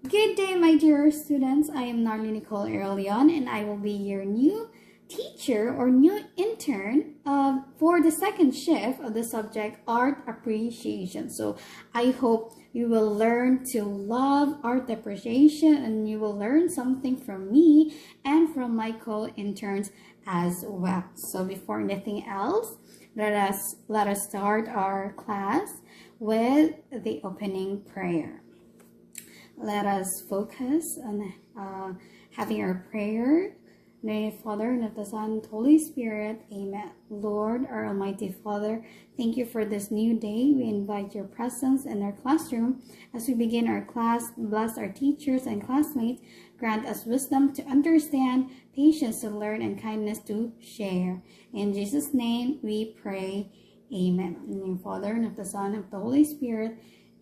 Good day, my dear students. I am Narly Nicole Aurelion, and I will be your new teacher or new intern for the second shift of the subject Art Appreciation. So I hope you will learn to love art appreciation, and you will learn something from me and from my co-interns as well. So before anything else, let us start our class with the opening prayer. Let us focus on having our prayer. In the name of the Father, and of the Son, and the Holy Spirit. Amen. Lord, our Almighty Father, thank you for this new day. We invite your presence in our classroom. As we begin our class, bless our teachers and classmates. Grant us wisdom to understand, patience to learn, and kindness to share. In Jesus' name we pray. Amen. In the name of the Father, and of the Son, and of the Holy Spirit.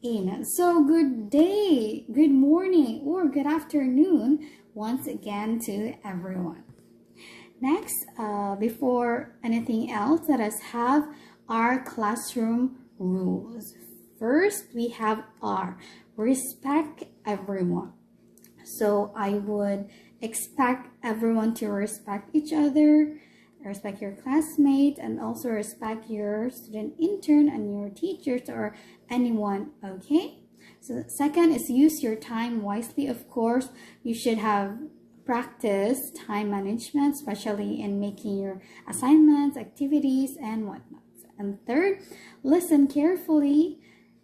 Amen. So good day, good morning, or good afternoon once again to everyone. Next, before anything else, let us have our classroom rules. First, we have our respect everyone. So I would expect everyone to respect each other, respect your classmate, and also respect your student intern and your teachers or anyone, okay? So second is use your time wisely. Of course, you should have practice time management, especially in making your assignments, activities, and whatnot. And third, listen carefully.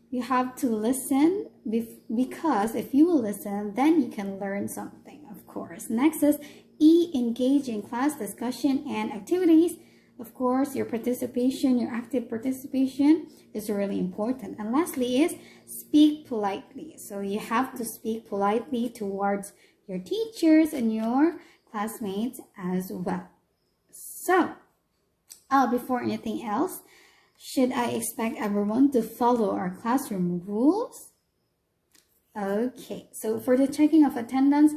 You have to listen because if you will listen, then you can learn something, of course. Next is engage in class discussion and activities. Of course, your participation, your active participation is really important. And lastly is speak politely. So you have to speak politely towards your teachers and your classmates as well. So, before anything else, should I expect everyone to follow our classroom rules? Okay, so for the checking of attendance,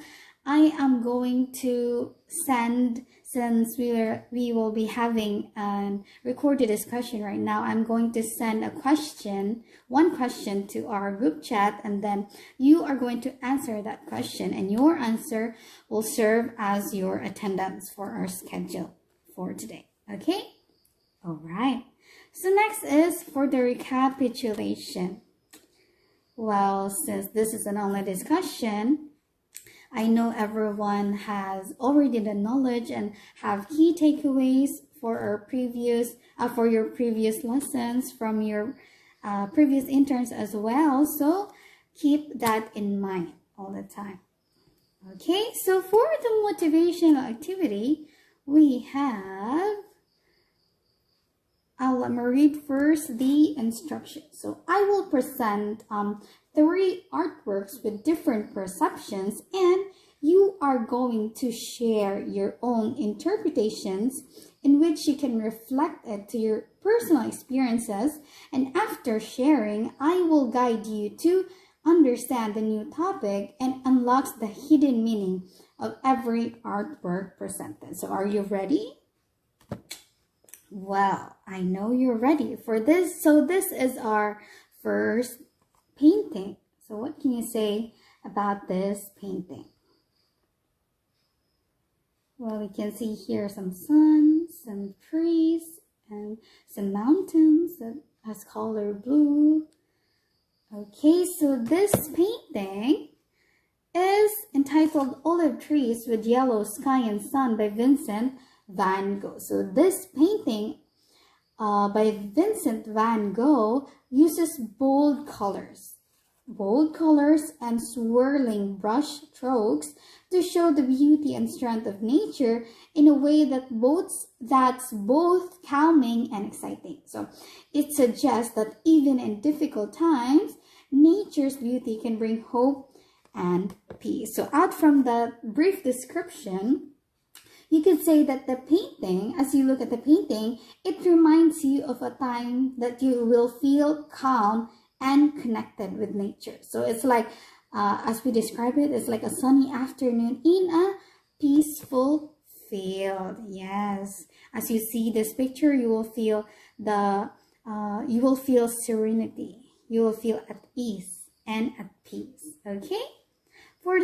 I am going to send, since we will be having a recorded discussion right now, I'm going to send one question to our group chat, and then you are going to answer that question, and your answer will serve as your attendance for our schedule for today. Okay? All right. So next is for the recapitulation. Well, since this is an online discussion, I know everyone has already the knowledge and have key takeaways for your previous lessons from your previous interns as well. So keep that in mind all the time. Okay, so for the motivational activity, we have, let me read first the instructions. So I will present 3 artworks with different perceptions, and you are going to share your own interpretations in which you can reflect it to your personal experiences. And after sharing, I will guide you to understand the new topic and unlocks the hidden meaning of every artwork presented. So are you ready? Well, I know you're ready for this. So this is our first painting. So what can you say about this painting? Well, we can see here some sun, some trees, and some mountains that has color blue. Okay, so this painting is entitled Olive Trees with Yellow Sky and Sun by Vincent Van Gogh. So this painting by Vincent Van Gogh uses bold colors and swirling brush strokes to show the beauty and strength of nature in a way that's both calming and exciting. So it suggests that even in difficult times, nature's beauty can bring hope and peace. So out from that brief description, you could say that the painting, as you look at the painting, it reminds you of a time that you will feel calm and connected with nature. So it's like, as we describe it, it's like a sunny afternoon in a peaceful field. Yes, as you see this picture, you will feel serenity. You will feel at ease and at peace. Okay.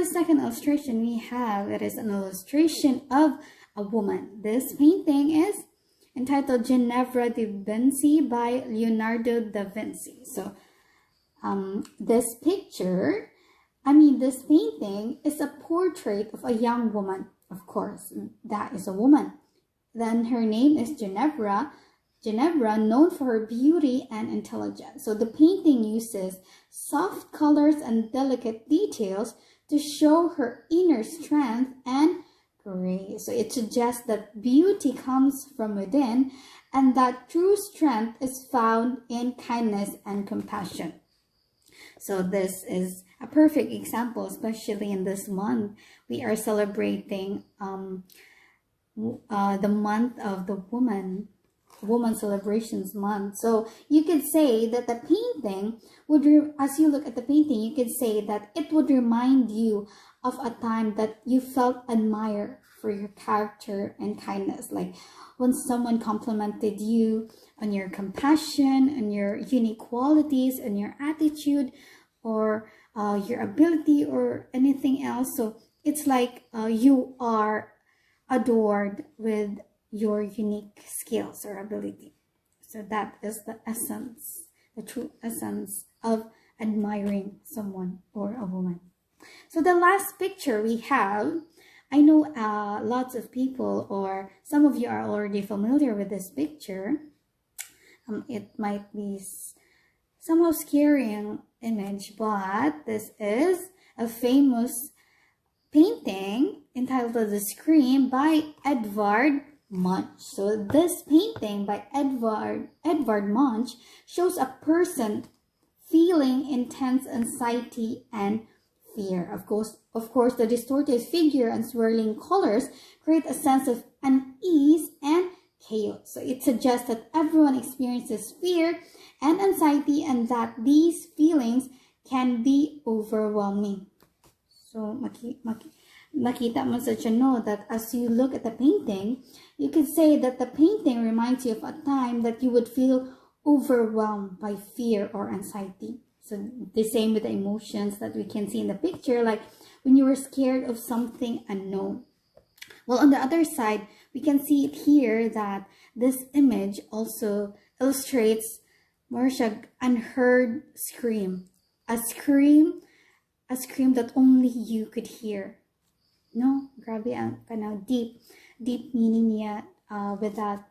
the second illustration we have, it is an illustration of a woman. This painting is entitled Ginevra di Vinci by Leonardo da Vinci. So this painting is a portrait of a young woman. Of course, that is a woman. Then her name is Ginevra, known for her beauty and intelligence. So the painting uses soft colors and delicate details to show her inner strength and grace. So it suggests that beauty comes from within and that true strength is found in kindness and compassion. So this is a perfect example, especially in this month. We are celebrating the month of the Woman Celebrations Month. So you could say that the painting would, as you look at the painting, you could say that it would remind you of a time that you felt admired for your character and kindness. Like when someone complimented you on your compassion, on your unique qualities, on your attitude, or your ability, or anything else. So it's like you are adored with your unique skills or ability. So that is the essence, the true essence of admiring someone or a woman. So the last picture we have, I know lots of people, or some of you are already familiar with this picture. It might be somehow scary image, but this is a famous painting entitled The Scream by Edvard Munch. So this painting by Edvard Munch shows a person feeling intense anxiety and fear. Of course, the distorted figure and swirling colors create a sense of unease and chaos. So it suggests that everyone experiences fear and anxiety and that these feelings can be overwhelming. So nakita mo sa channel that as you look at the painting, you could say that the painting reminds you of a time that you would feel overwhelmed by fear or anxiety. So the same with the emotions that we can see in the picture, like when you were scared of something unknown. Well, on the other side, we can see it here that this image also illustrates Marsha unheard scream. A scream that only you could hear. No, grabe ang kanang deep meaning niya with that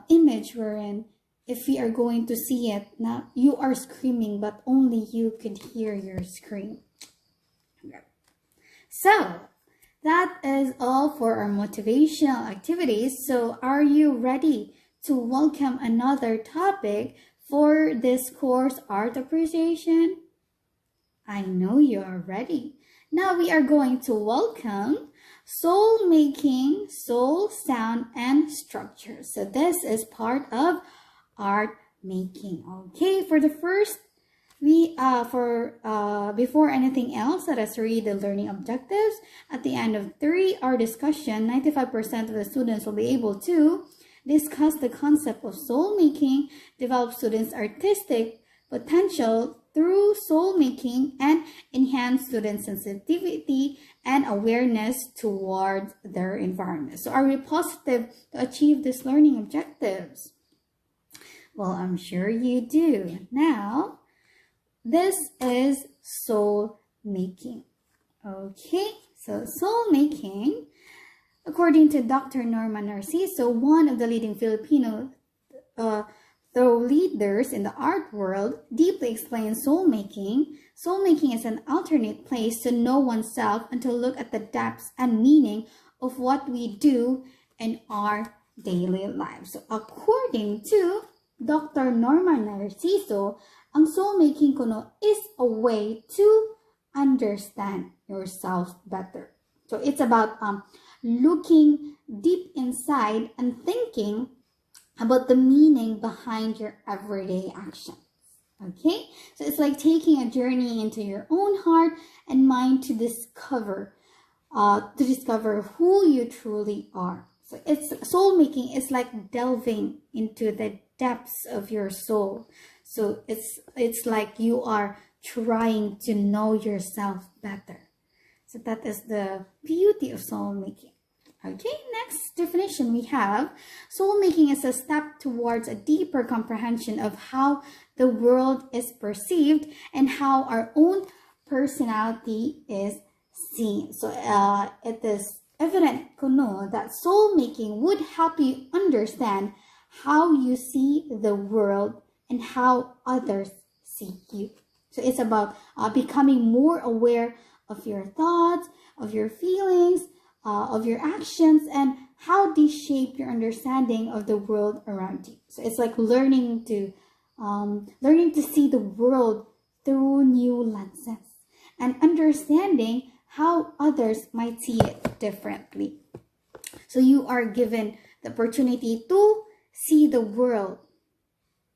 image wherein if we are going to see it, now you are screaming, but only you could hear your scream. So that is all for our motivational activities. So are you ready to welcome another topic for this course, Art Appreciation? I know you are ready. Now we are going to welcome soul making, soul, sound, and structure. So this is part of art making. Okay, for the first, before anything else, let us read the learning objectives. At the end of our discussion, 95% of the students will be able to discuss the concept of soul making, develop students' artistic potential through soul making, and enhance student sensitivity and awareness towards their environment. So are we positive to achieve these learning objectives? Well, I'm sure you do. Now, this is soul making. Okay, so soul making, according to Dr. Norma Narciso, one of the leading Filipino leaders in the art world, deeply explains soul making. Soul making is an alternate place to know oneself and to look at the depths and meaning of what we do in our daily lives. So according to Dr. Norma Narciso, ang soul making kuno is a way to understand yourself better. So it's about looking deep inside and thinking about the meaning behind your everyday actions. Okay, so it's like taking a journey into your own heart and mind to discover who you truly are. So it's soul making is like delving into the depths of your soul. So it's like you are trying to know yourself better. So that is the beauty of soul making. Okay, next definition we have, soul making is a step towards a deeper comprehension of how the world is perceived and how our own personality is seen. So it is evident kuno that soul making would help you understand how you see the world and how others see you. So it's about becoming more aware of your thoughts, of your feelings, of your actions, and how they shape your understanding of the world around you. So it's like learning to see the world through new lenses and understanding how others might see it differently. So you are given the opportunity to see the world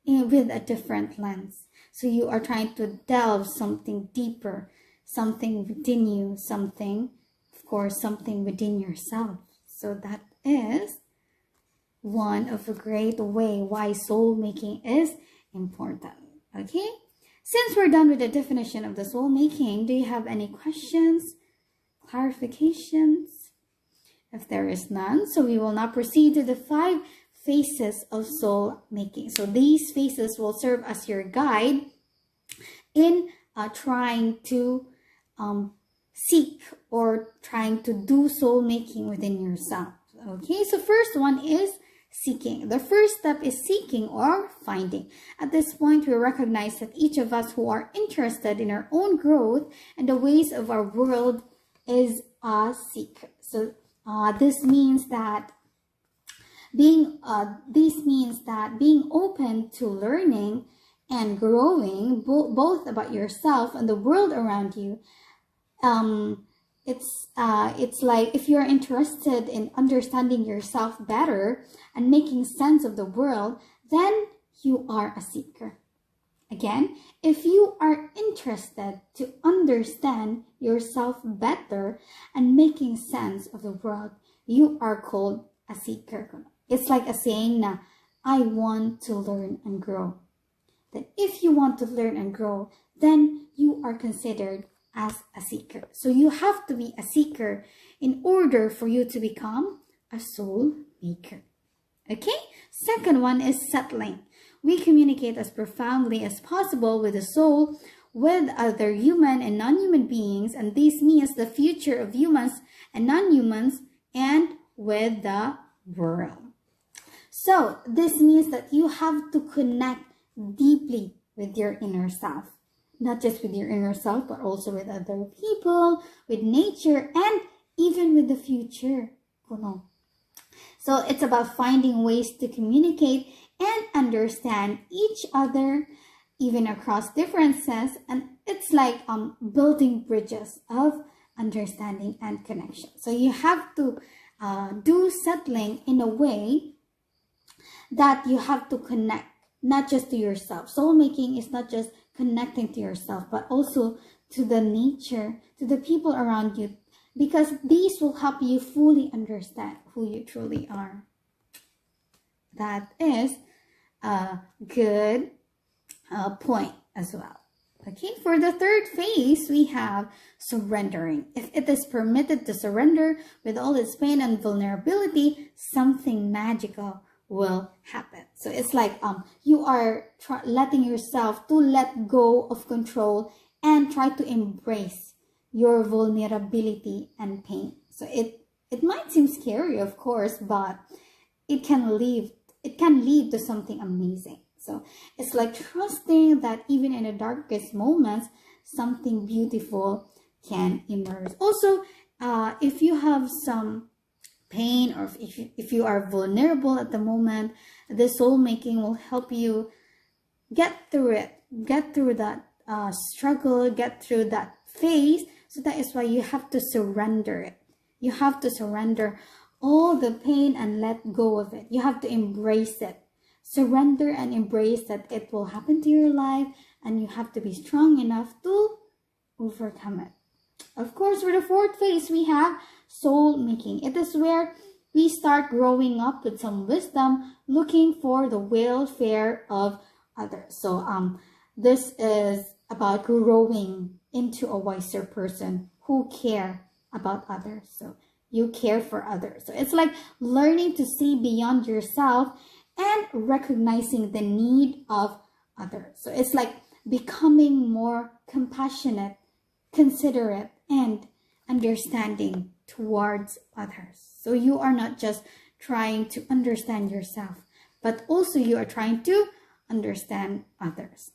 with a different lens. So you are trying to delve something deeper, something within you, something within yourself. So that is one of a great way why soul making is important. Okay? Since we're done with the definition of the soul making, do you have any questions, clarifications? If there is none, so we will now proceed to the 5 phases of soul making. So these phases will serve as your guide in trying to seek or trying to do soul making within yourself. Okay, so first one is seeking. The first step is seeking or finding. At this point, we recognize that each of us who are interested in our own growth and the ways of our world is a seeker. So this means that being open to learning and growing both about yourself and the world around you. It's like if you're interested in understanding yourself better and making sense of the world, then you are a seeker. Again, if you are interested to understand yourself better and making sense of the world, you are called a seeker. It's like a saying na, I want to learn and grow. Then if you want to learn and grow, then you are considered as a seeker. So you have to be a seeker in order for you to become a soul maker. Okay? Second one is settling. We communicate as profoundly as possible with the soul, with other human and non-human beings, and this means the future of humans and non-humans, and with the world. So this means that you have to connect deeply with your inner self. Not just with your inner self, but also with other people, with nature, and even with the future. So it's about finding ways to communicate and understand each other, even across differences. And it's like building bridges of understanding and connection. So you have to do settling in a way that you have to connect, not just to yourself. Soul making is not just connecting to yourself, but also to the nature, to the people around you, because these will help you fully understand who you truly are. That is a good point as well. Okay, for the third phase, we have surrendering. If it is permitted to surrender with all its pain and vulnerability, something magical will happen. So it's like you are letting yourself to let go of control and try to embrace your vulnerability and pain. So it might seem scary, of course, but it can lead to something amazing. So it's like trusting that even in the darkest moments, something beautiful can emerge. Also, if you have some pain, or if you are vulnerable at the moment, the soul making will help you get through it, get through that struggle, get through that phase. So that is why you have to surrender it. You have to surrender all the pain and let go of it. You have to embrace it. Surrender and embrace that it will happen to your life, and you have to be strong enough to overcome it. Of course, for the fourth phase, we have soul making. It is where we start growing up with some wisdom, looking for the welfare of others. So this is about growing into a wiser person who care about others. So you care for others. So it's like learning to see beyond yourself and recognizing the need of others. So it's like becoming more compassionate, considerate, and understanding towards others. So you are not just trying to understand yourself, but also you are trying to understand others.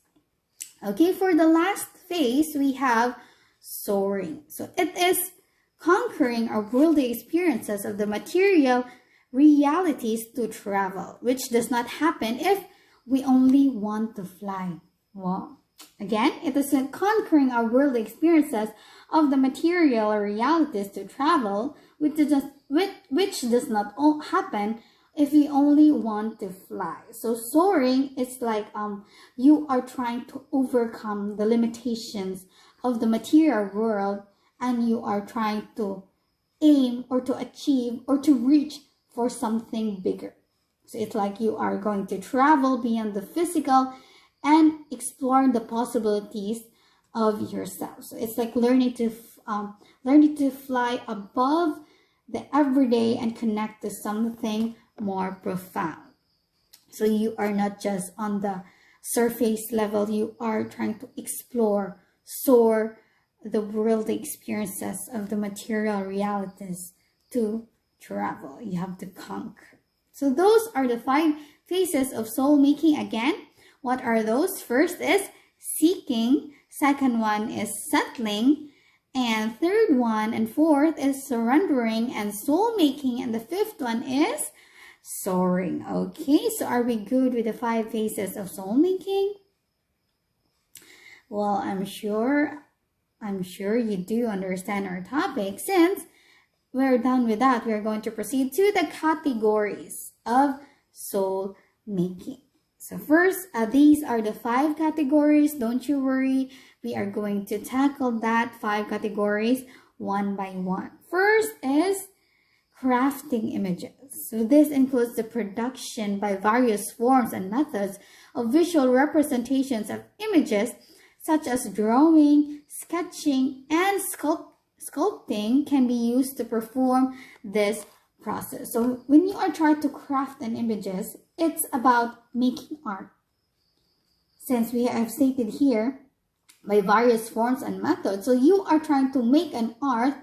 Okay, for the last phase, we have soaring. So it is conquering our worldly experiences of the material realities to travel, which does not happen if we only want to fly. Well, again, it is conquering our worldly experiences of the material realities to travel, which does not happen if we only want to fly. So soaring is like you are trying to overcome the limitations of the material world, and you are trying to aim or to achieve or to reach for something bigger. So it's like you are going to travel beyond the physical and explore the possibilities of yourself. So it's like learning to fly above the everyday and connect to something more profound. So you are not just on the surface level, you are trying to explore, soar the worldly experiences of the material realities to travel. You have to conquer. So those are the 5 phases of soul making. Again, what are those? First is seeking, second one is settling, and third one and fourth is surrendering and soul making, and the fifth one is soaring. Okay, so are we good with the 5 phases of soul making? Well, I'm sure you do understand our topic. Since we're done with that, we're going to proceed to the categories of soul making. So first, these are the 5 categories. Don't you worry. We are going to tackle that 5 categories one by one. First is crafting images. So this includes the production by various forms and methods of visual representations of images, such as drawing, sketching, and sculpting can be used to perform this process. So when you are trying to craft an images, it's about making art. Since we have stated here, by various forms and methods, so you are trying to make an art,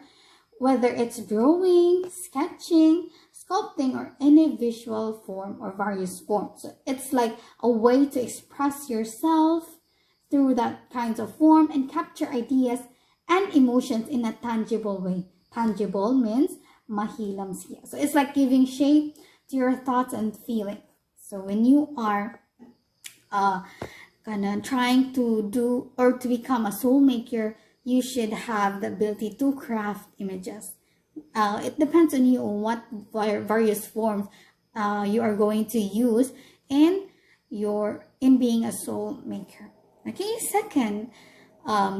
whether it's drawing, sketching, sculpting, or any visual form or various forms. So it's like a way to express yourself through that kinds of form and capture ideas and emotions in a tangible way. Tangible means mahilam siya. So it's like giving shape to your thoughts and feelings. So when you are trying to do or to become a soul maker, you should have the ability to craft images. It depends on you on what various forms you are going to use in being a soul maker. Okay, second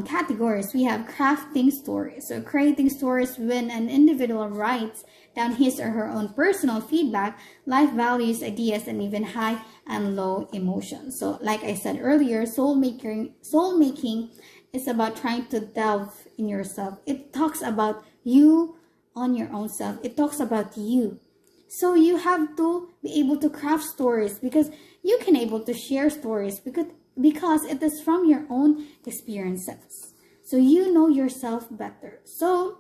categories, we have crafting stories. So creating stories when an individual writes down his or her own personal feedback, life values, ideas, and even high and low emotions. So like I said earlier, soul making is about trying to delve in yourself. It talks about you on your own self. It talks about you. So you have to be able to craft stories, because you can able to share stories because it is from your own experiences. So you know yourself better. So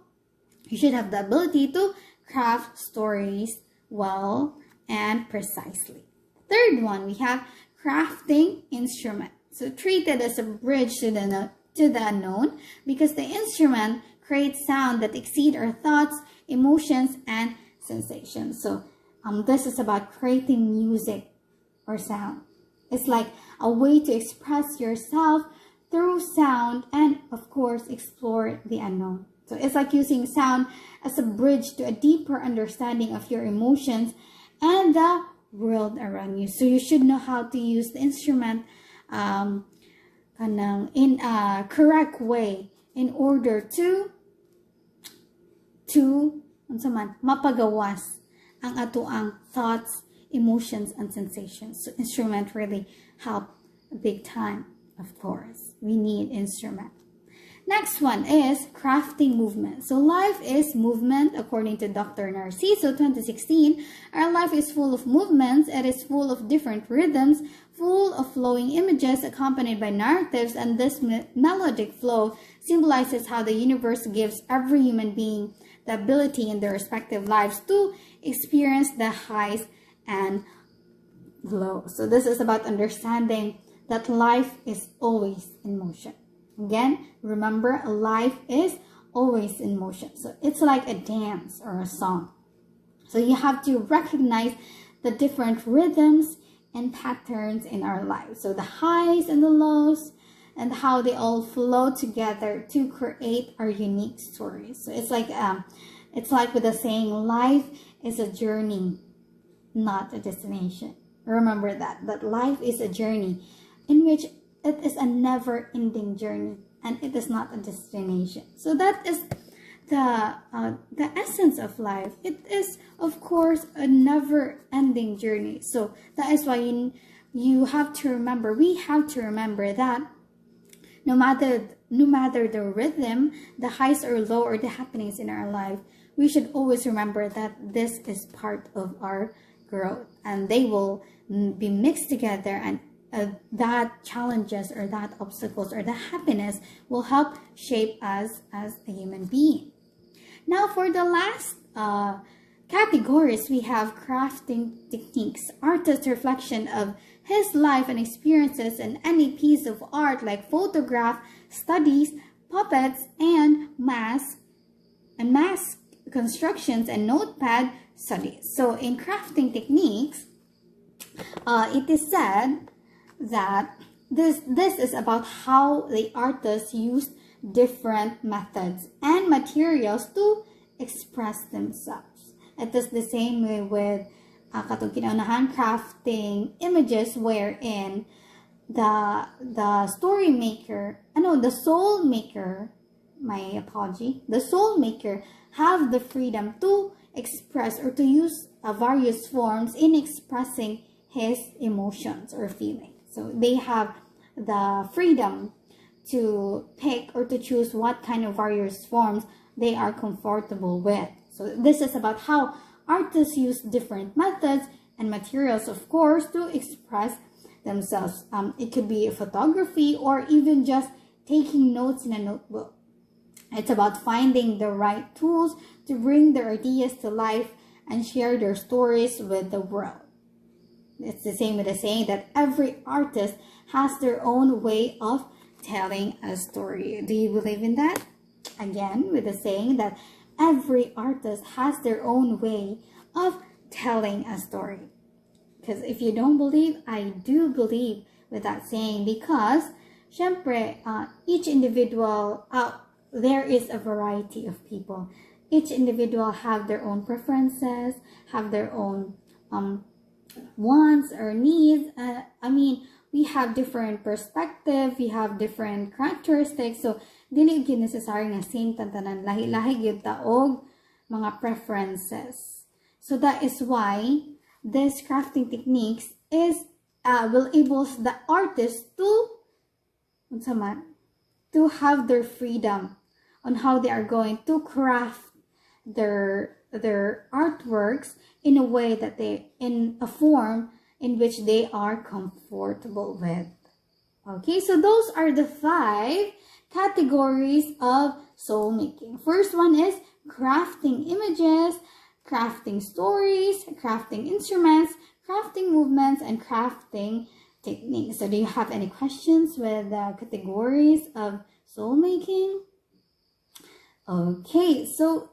you should have the ability to craft stories well and precisely. Third one, we have crafting instrument. So treated as a bridge to the unknown, because the instrument creates sound that exceed our thoughts, emotions, and sensations. So this is about creating music or sound. It's like a way to express yourself through sound and, of course, explore the unknown. So it's like using sound as a bridge to a deeper understanding of your emotions and the world around you. So you should know how to use the instrument in a correct way in order to mapagawas ang atoang thoughts, emotions, and sensations. So instrument really help big time, of course. We need instrument. Next one is crafting movement. So life is movement according to Dr. Narciso 2016. Our life is full of movements. It is full of different rhythms, full of flowing images accompanied by narratives, and this melodic flow symbolizes how the universe gives every human being the ability in their respective lives to experience the highs and lows. So this is about understanding that life is always in motion. Again, remember, life is always in motion. So it's like a dance or a song. So you have to recognize the different rhythms and patterns in our lives. So the highs and the lows, and how they all flow together to create our unique stories. So it's like with the saying, life is a journey, not a destination. Remember that life is a journey in which it is a never-ending journey, and it is not a destination. So that is the essence of life. It is, of course, a never-ending journey. So that is why you have to remember, we have to remember that no matter the rhythm, the highs or low, or the happenings in our life, we should always remember that this is part of our growth, and they will be mixed together, and that challenges or that obstacles or the happiness will help shape us as a human being. Now for the last categories, we have crafting techniques, artist's reflection of his life and experiences in any piece of art like photograph, studies, puppets, and mask constructions and notepad studies. So in crafting techniques, it is said that this is about how the artists used different methods and materials to express themselves. It is the same way with katong kinaunahan crafting images, wherein the story maker, the soul maker, the soul maker have the freedom to express or to use various forms in expressing his emotions or feelings. So they have the freedom to pick or to choose what kind of various forms they are comfortable with. So this is about how artists use different methods and materials, of course, to express themselves. It could be photography or even just taking notes in a notebook. It's about finding the right tools to bring their ideas to life and share their stories with the world. It's the same with the saying that every artist has their own way of telling a story. Do you believe in that? Again, with the saying that every artist has their own way of telling a story. Because if you don't believe, I do believe with that saying, because syempre, each individual, there is a variety of people. Each individual have their own preferences, have their own wants or needs. We have different perspective, we have different characteristics. So dili gyud necessary nga same tantanan, lahi-lahi gyud taog mga preferences. So that is why this crafting techniques will enable the artist to have their freedom on how they are going to craft their artworks in a way that in a form in which they are comfortable with. Okay, so those are the 5 categories of soul making. First one is crafting images, crafting stories, crafting instruments, crafting movements, and crafting techniques. So do you have any questions with the categories of soul making? Okay, so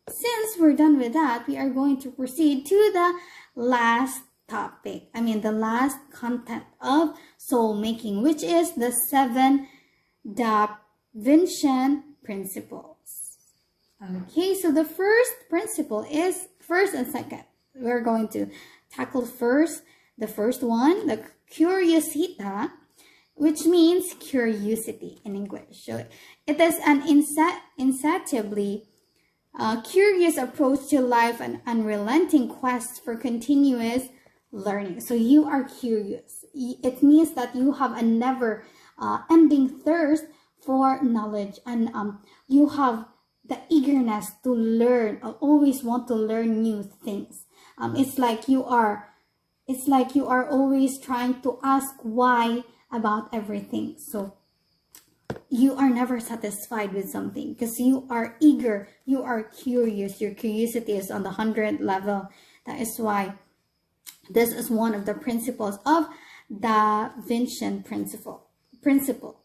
since we're done with that, we are going to proceed to the last topic. The last content of soul making, which is the 7 Da Vincian principles. Okay, so the first principle is first and second. We're going to tackle the first one, the curiosita, which means curiosity in English. So it is an insatiably curious approach to life and unrelenting quest for continuous learning. So you are curious. It means that you have a never ending thirst for knowledge, and you have the eagerness to learn, or always want to learn new things. It's like you are always trying to ask why about everything. So you are never satisfied with something because you are eager, you are curious. Your curiosity is on the 100 level. That is why this is one of the principles of Da Vinci principle.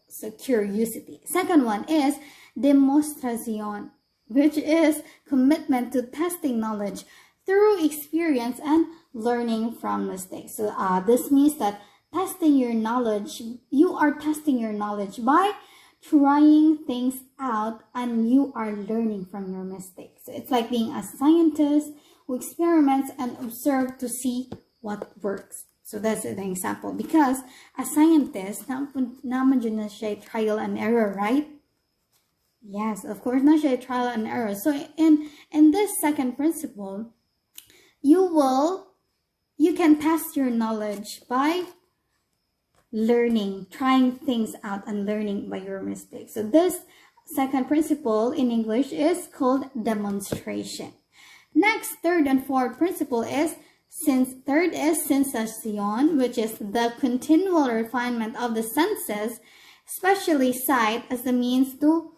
So curiosity. Second one is demonstración, which is commitment to testing knowledge through experience and learning from mistakes. So this means that testing your knowledge, you are testing your knowledge by trying things out, and you are learning from your mistakes. So it's like being a scientist who experiments and observe to see what works. So that's an example. Because a scientist, naman yun na siya trial and error, right? Yes, of course, na siya trial and error. So in this second principle, you can test your knowledge by learning, trying things out and learning by your mistakes. So this second principle in English is called demonstration. Next, third and fourth principle is third is sensación, which is the continual refinement of the senses, especially sight, as the means to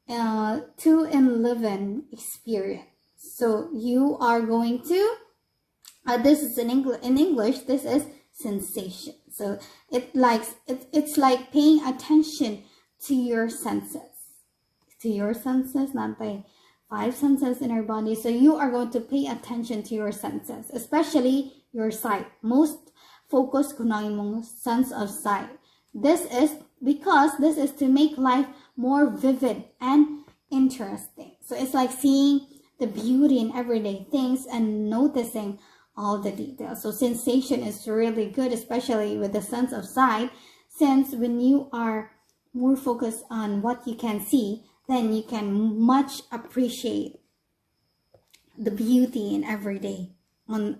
enliven experience. So you are going to this is in English, this is sensation. So it's like paying attention to your senses. To your senses, not by 5 senses in our body. So you are going to pay attention to your senses, especially your sight. Most focus ko na imong sense of sight. This is because this is to make life more vivid and interesting. So it's like seeing the beauty in everyday things and noticing all the details. So sensation is really good, especially with the sense of sight, since when you are more focused on what you can see, then you can much appreciate the beauty in everyday on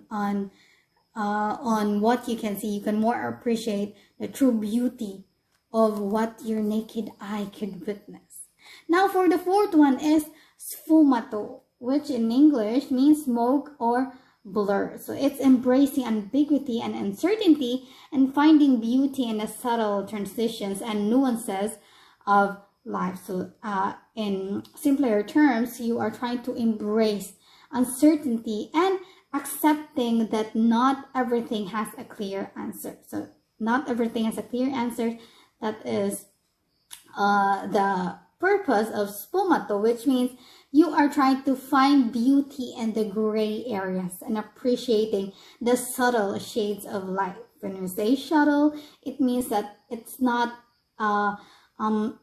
what you can see. You can more appreciate the true beauty of what your naked eye could witness. Now for the fourth one is sfumato, which in English means smoke or blur. So it's embracing ambiguity and uncertainty and finding beauty in the subtle transitions and nuances of life. So in simpler terms, you are trying to embrace uncertainty and accepting that not everything has a clear answer. So not everything has a clear answer. That is the purpose of sfumato, which means you are trying to find beauty in the gray areas and appreciating the subtle shades of life. When we say subtle, it means that it's not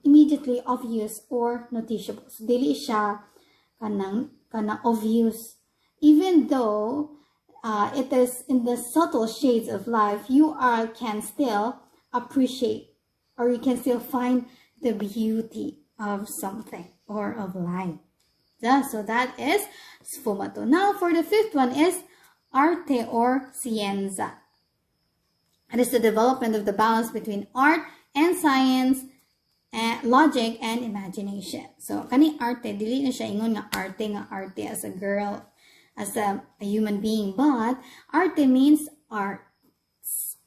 immediately obvious or noticeable. So dili siya kanang obvious. Even though it is in the subtle shades of life, you can still appreciate, or you can still find the beauty of something or of life. Yeah, so that is sfumato. Now for the fifth one is arte or ciencia. It is the development of the balance between art and science, and logic and imagination. So kani arte, dili na siya ingon nga arte as a girl, as a human being, but arte means art,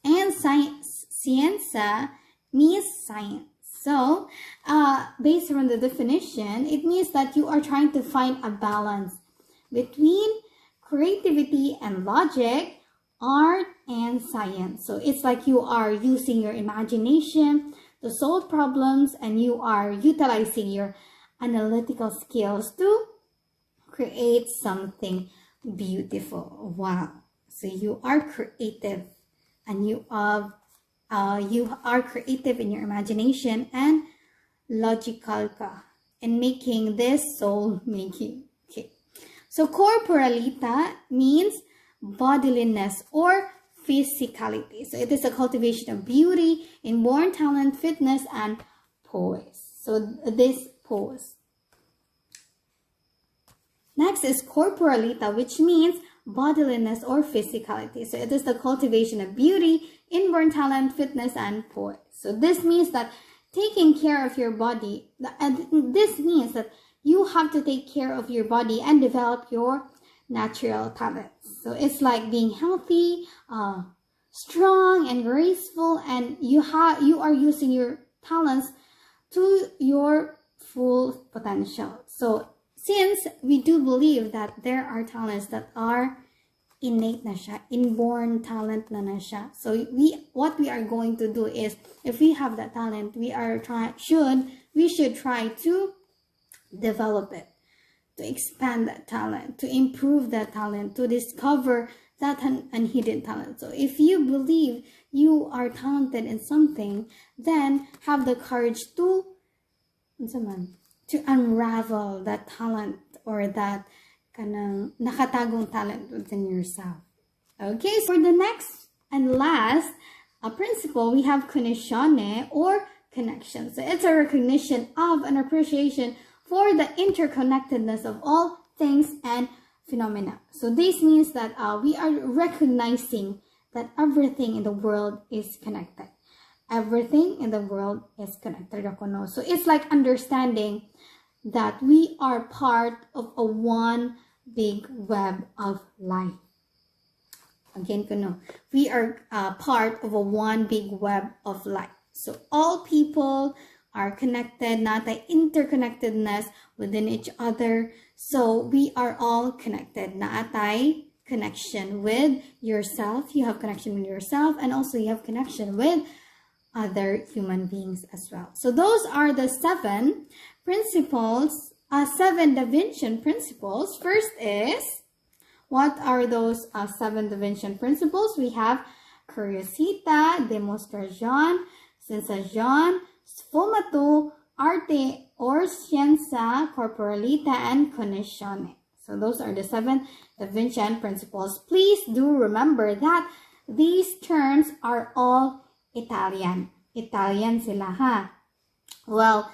and ciencia means science. So, based on the definition, it means that you are trying to find a balance between creativity and logic, art and science. So, it's like you are using your imagination to solve problems, and you are utilizing your analytical skills to create something beautiful. Wow. So, you are creative, and you are creative in your imagination and logical ka in making this soul making. Okay. So corporalita means bodiliness or physicality. So it is a cultivation of beauty, inborn talent, fitness, and poise. So this pose. Next is corporalita, which means bodiliness or physicality. So it is the cultivation of beauty, inborn talent, fitness, and poise. So this means that taking care of your body, and this means that you have to take care of your body and develop your natural talents. So it's like being healthy, strong and graceful, and you are using your talents to your full potential. So since we do believe that there are talents that are innate na siya, inborn talent na siya. So what we are going to do is, if we have that talent, we should try to develop it, to expand that talent, to improve that talent, to discover that unhidden talent. So if you believe you are talented in something, then have the courage to unravel that talent or that kanang nakatagong talent within yourself. Okay, so for the next and last principle, we have koneksyon or connection. So it's a recognition of an appreciation for the interconnectedness of all things and phenomena. So this means that we are recognizing that everything in the world is connected. Everything in the world is connected. So it's like understanding that we are part of a one big web of life. Again, we are part of a one big web of life. So all people are connected, not the interconnectedness within each other. So we are all connected. Naatay connection with yourself. You have connection with yourself, and also you have connection with other human beings as well. So those are the 7 principles, 7 Da Vinci principles. First is, what are those 7 Da Vinci principles? We have curiosita, demonstración, sensación, sfumato, arte or scienza, corporalita, and conoscione. So those are the 7 Da Vinci principles. Please do remember that these terms are all Italian. Italian sila, ha? Well,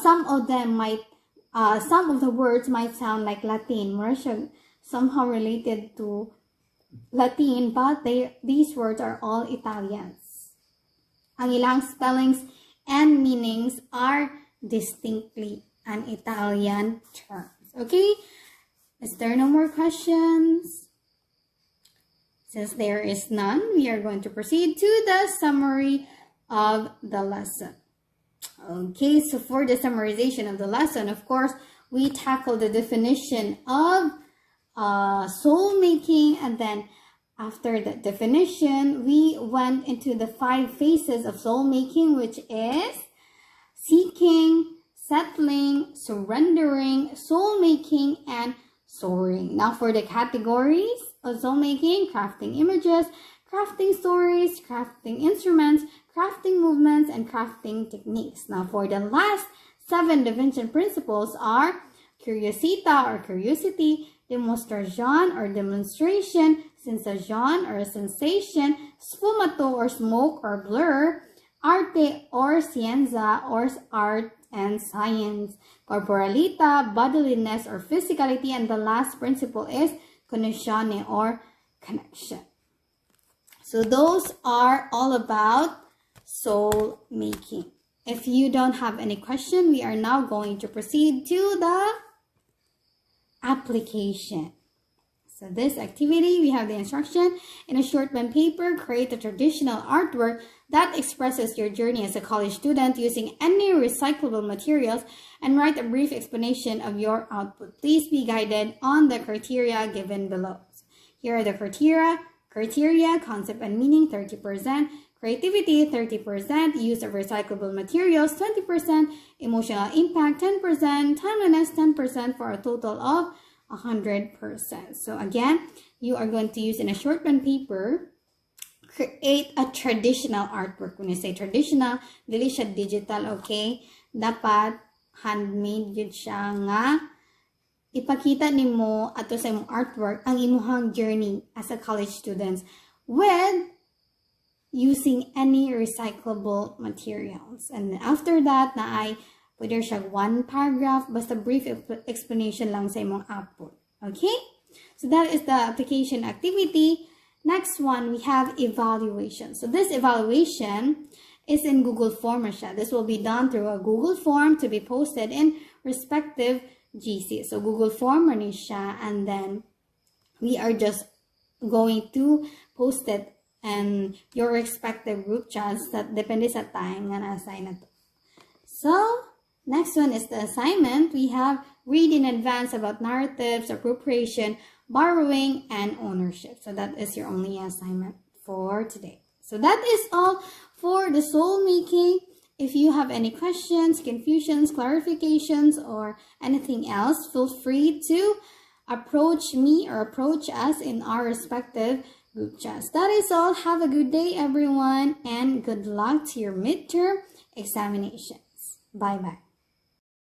some of the words might sound like Latin, somehow related to Latin, but these words are all Italians. Ang ilang spellings and meanings are distinctly an Italian terms. Okay? Is there no more questions? Since there is none, we are going to proceed to the summary of the lesson. Okay, so for the summarization of the lesson, of course, we tackled the definition of soul making, and then after the definition, we went into the 5 phases of soul making, which is seeking, settling, surrendering, soul making, and soaring. Now for the categories of soul making: crafting images, crafting stories, crafting instruments, crafting movements, and crafting techniques. Now for the last 7 Da Vinci principles are curiosita or curiosity, demonstración or demonstration, sensación or sensation, sfumato or smoke or blur, arte or scienza or art and science, corporalita, bodiliness or physicality, and the last principle is conoscione or connection. So those are all about soul making. If you don't have any question, we are now going to proceed to the application. So this activity, we have the instruction. In a short pen paper, create a traditional artwork that expresses your journey as a college student using any recyclable materials, and write a brief explanation of your output. Please be guided on the criteria given below. Here are the criteria: concept and meaning 30%, creativity 30%, use of recyclable materials 20%, emotional impact 10%, timeliness 10%, for a total of 100%. So again, you are going to use in a short pen paper, create a traditional artwork. When you say traditional, dili siya digital, okay? Dapat handmade yun siya nga ipakita nimo ato sa imong artwork ang imuhang journey as a college students with using any recyclable materials. And after that, na ay pwede siya 1 paragraph, basta brief explanation lang sa imong output. Okay? So that is the application activity. Next one, we have evaluation. So this evaluation is in Google Form, Rasha. This will be done through a Google Form to be posted in respective GC. So Google Form, Ranisha, and then we are just going to post it in your respective group chats that depende sa time nga na-assign na to. So, next one is the assignment. We have read in advance about narratives, appropriation, borrowing, and ownership. So that is your only assignment for today. So that is all for the soul making. If you have any questions, confusions, clarifications, or anything else, feel free to approach me or approach us in our respective group chats. That is all. Have a good day, everyone, and good luck to your midterm examinations. Bye-bye.